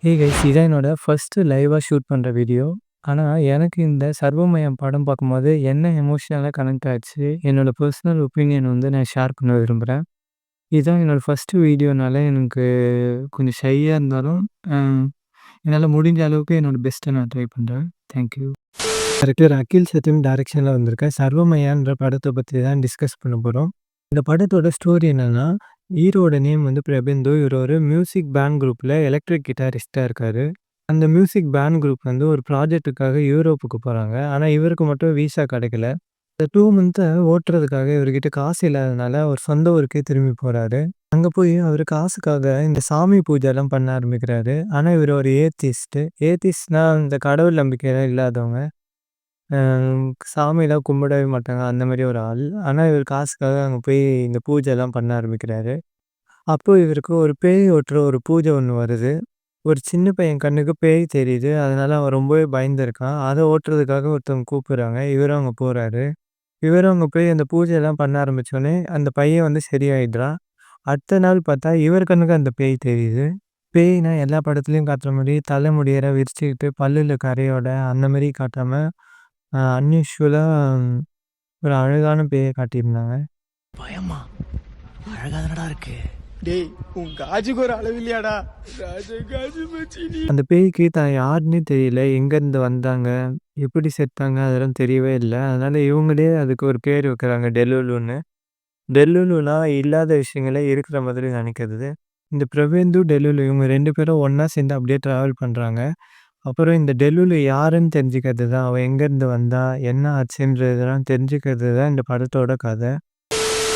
Hey guys! இதான் என்னோட first லைவா ஷூட் பண்ற வீடியோ. ஆனா, எனக்கு இந்த சர்வமயம் படம் பார்க்கும்போது என்ன எமோஷனலா கனெக்ட் ஆச்சு, என்னோட பெர்சனல் ஒப்பீனியன் வந்து நான் ஷேர் பண்ண விரும்புறேன். இதான் என்னோட ஃபர்ஸ்ட்டு வீடியோனால எனக்கு கொஞ்சம் ஷையா இருந்தாலும், அ என்னால முடிஞ்ச அளவுக்கு என்னோட பெஸ்ட்ட நான் ட்ரை பண்றேன். Thank you. டைரக்டர் அகில் சத்யம் டைரக்ஷன்ல வந்திருக்க சர்வமயான்ற படத்த பத்தி தான் டிஸ்கஸ் பண்ண போறோம். இந்த படத்தோட ஸ்டோரி என்னன்னா, ஹீரோவோட நேம் வந்து பிரபெந்து. இவரு ஒரு மியூசிக் பேண்ட் குரூப்ல எலக்ட்ரிக் கிட்டாரிஸ்ட்டா இருக்காரு. அந்த மியூசிக் பேண்ட் குரூப் வந்து ஒரு ப்ராஜெக்ட்டுக்காக யூரோப்புக்கு போறாங்க. ஆனா, இவருக்கு மட்டும் விசா கிடைக்கல. இந்த 2 மந்த்த ஓட்டுறதுக்காக இவர்கிட்ட காசு இல்லாதனால அவர் சொந்த ஊருக்கே திரும்பி போறாரு. அங்க போய் அவரு காசுக்காக இந்த சாமி பூஜைலாம் பண்ண ஆரம்பிக்கிறாரு. ஆனா, இவரு ஒரு ஏத்திஸ்ட்டு. ஏத்திஸ்ட்னா இந்த கடவுள் நம்பிக்கைலாம் இல்லாதவங்க. அ சாமிலாம் கும்பிடவே மாட்டாங்க. அந்த மாரி ஒரு ஆள். ஆனா, இவரு காசுக்காக அங்க போய் இந்த பூஜைலாம் பண்ண ஆரம்பிக்கிறாரு. அப்போ இவருக்கு ஒரு பேய் ஓட்டுற ஒரு பூஜை ஒண்ணு வருது. ஒரு சின்ன பையன் கண்ணுக்கு பேய் தெரியுது. அதனால அவன் ரொம்பவே பயந்துருக்கான். அத ஓட்டுறதுக்காக ஒருத்தவங்க கூப்பிடுறாங்க. இவரும் அங்க போறாரு. இவரும் அங்க போய் அந்த பூஜைலாம் பண்ண ஆரம்பிச்சோனே, அந்த பையன் வந்து சரியாயிடுறான். அடுத்த நாள் பார்த்தா, இவர் கண்ணுக்கு அந்த பேய் தெரியுது. பேய்னா எல்லா படத்துலயும் காட்டுற மாரி தலை முடியெல்லாம் விரிச்சுக்கிட்டு, பல்லுல கரையோட அந்த மாரி காட்டாம, அன்யூசுவலா ஒரு அழகான பேய காட்டியிருந்தாங்க. பயமா? அழகா தானடா இருக்கு. டேய் உன் காஜுக்கு ஒரு அளவு இல்லையாடா? காஜு மச்சினி. அந்த பேய்க்கு தான் யாருன்னே தெரியல. எங்கேருந்து வந்தாங்க? எப்படி செத்தாங்க? அதெல்லாம் தெரியவே இல்ல. அதனால இவங்களே அதுக்கு ஒரு பேர் வைக்கிறாங்க டெல்லுலுன்னு. டெல்லுலுனா இல்லாத விஷயங்கள இருக்கிற மாதிரி நெனைக்கிறது. இந்த பிரபேந்து, டெல்லுலு இவங்க 2 பேரும் ஒண்ணா சேர்ந்து அப்படியே ட்ராவல் பண்றாங்க. அப்புறம் இந்த டெல்லுலு யாருன்னு தெரிஞ்சுக்கிறது தான். அவன் எங்கேருந்து வந்தா? என்ன ஆச்சுன்றதெல்லாம் தெரிஞ்சுக்கிறது தான் இந்த படத்தோட கதை.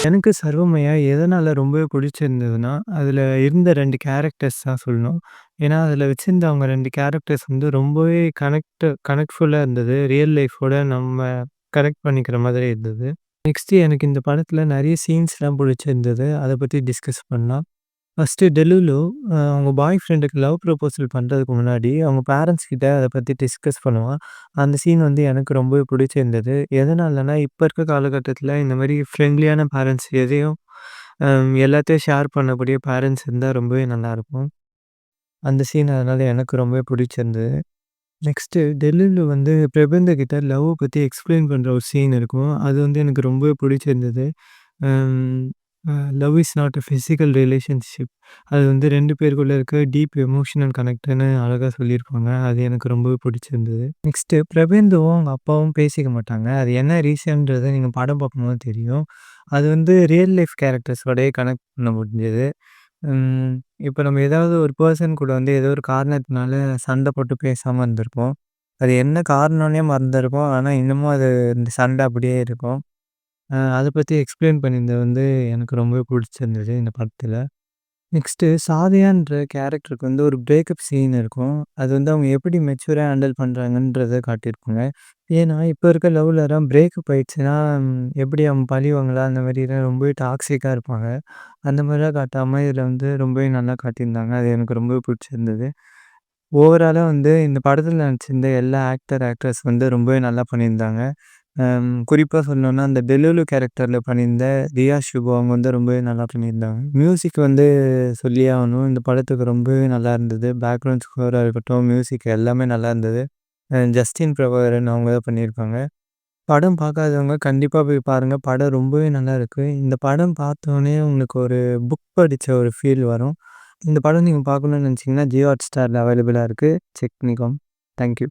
எனக்கு சர்வமயா எதனால ரொம்பவே பிடிச்சிருந்ததுன்னா, அதில இருந்த 2 கேரக்டர்ஸ் தான் சொல்லணும். ஏன்னா, அதில வச்சிருந்த அவங்க 2 கேரக்டர்ஸ் வந்து ரொம்பவே கனெக்ட்ஃபுல்லா இருந்தது. ரியல் லைஃபோட நம்ம கனெக்ட் பண்ணிக்கிற மாதிரி இருந்தது. நெக்ஸ்ட்டு எனக்கு இந்த படத்தில நெறைய சீன்ஸ்லாம் பிடிச்சிருந்தது. அத பத்தி டிஸ்கஸ் பண்ணலாம். ஃபர்ஸ்ட்டு டெலுலு அவங்க பாய் ஃப்ரெண்டுக்கு லவ் ப்ரொபோசல் பண்றதுக்கு முன்னாடி, அவங்க பேரண்ட்ஸ் கிட்ட அத பத்தி டிஸ்கஸ் பண்ணுவான். அந்த சீன் வந்து எனக்கு ரொம்பவே பிடிச்சிருந்தது. எதனாலனா, இப்ப இருக்க காலகட்டத்தில இந்த மாரி ஃப்ரெண்ட்லியான பேரண்ட்ஸ் எதையும் எல்லாத்தையும் ஷேர் பண்ணக்கூடிய பேரண்ட்ஸ் இருந்தா ரொம்பவே நல்லாயிருக்கும். அந்த சீன் அதனால எனக்கு ரொம்பவே பிடிச்சிருந்தது. நெக்ஸ்ட்டு டெல்லுல வந்து பிரபந்த கிட்ட லவ்வ பத்தி எக்ஸ்ப்ளைன் பண்ற ஒரு சீன் இருக்கும். அது வந்து எனக்கு ரொம்பவே பிடிச்சிருந்தது. Um a love is not a physical relationship. அது வந்து 2 பேருக்குள்ள இருக்க டீப் எமோஷனல் கனெக்ட்ன்னு அழகா சொல்லியிருப்பாங்க. அது எனக்கு ரொம்பவே பிடிச்சிருந்தது. நெக்ஸ்ட்டு பிரபந்துவும் அவங்க அப்பாவும் பேசிக்க மாட்டாங்க. அது என்ன ரீசன்ன்றத நீங்க படம் பார்க்கும்போது தெரியும். அது வந்து ரியல் லைஃப் கேரக்டர்ஸோடயே கனெக்ட் பண்ண முடிஞ்சது. ம். இப்ப நம்ம ஏதாவது ஒரு பெர்சன் கூட வந்து ஏதோ ஒரு காரணத்தினால சண்டை போட்டு பேசாம இருந்திருப்போம். அது என்ன காரணம்னே மறந்திருப்போம். ஆனா, இன்னமும் அது இந்த சண்டை அப்படியே இருக்கும். அத பத்தி எக்ஸ்பிளைன் பண்ணியிருந்தது வந்து எனக்கு ரொம்பவே புடிச்சிருந்தது இந்த படத்தில. நெக்ஸ்ட்டு சாதியான்ற கேரக்டருக்கு வந்து ஒரு பிரேக்கப் சீன் இருக்கும். அது வந்து அவங்க எப்படி மெச்சூரா ஹேண்டில் பண்றாங்கன்றத காட்டியிருப்பாங்க. ஏன்னா, இப்ப இருக்க லவ்லலாம் பிரேக்கப் ஆயிடுச்சுன்னா, எப்படி அவங்க பழிவாங்கலாம் அந்த மாரிலாம் ரொம்பவே டாக்ஸிக்கா இருப்பாங்க. அந்த மாரிலாம் காட்டாம இதில வந்து ரொம்பவே நல்லா காட்டியிருந்தாங்க. அது எனக்கு ரொம்பவே பிடிச்சிருந்தது. ஓவராலா வந்து இந்த படத்தில நடிச்சிருந்த எல்லா ஆக்டர்ஸ் வந்து ரொம்பவே நல்லா பண்ணியிருந்தாங்க. குறிப்பா சொல்லணும்னா, அந்த டெலுலு கேரக்டர்ல பண்ணியிருந்த ரியா ஷுபு அவங்க வந்து ரொம்பவே நல்லா பண்ணியிருந்தாங்க. மியூசிக் வந்து சொல்லியே ஆகணும். இந்த படத்துக்கு ரொம்பவே நல்லா இருந்தது. பேக்ரவுண்ட் ஸ்கோரா இருக்கட்டும், மியூசிக் எல்லாமே நல்லா இருந்தது. ஜஸ்டின் பிரபாகரன் அவங்க தான் பண்ணியிருப்பாங்க. படம் பார்க்காதவங்க கண்டிப்பா போய் பாருங்க. படம் ரொம்பவே நல்லாயிருக்கு. இந்த படம் பார்த்தோனே உங்களுக்கு ஒரு புக் படிச்ச ஒரு ஃபீல் வரும். இந்த படம் நீங்க பார்க்கணும்னு நினச்சிங்கன்னா, ஜியோ ஹாட்ஸ்டார்ல அவைலபிளா இருக்கு. செக் பண்ணிக்கோங்க. Thank you.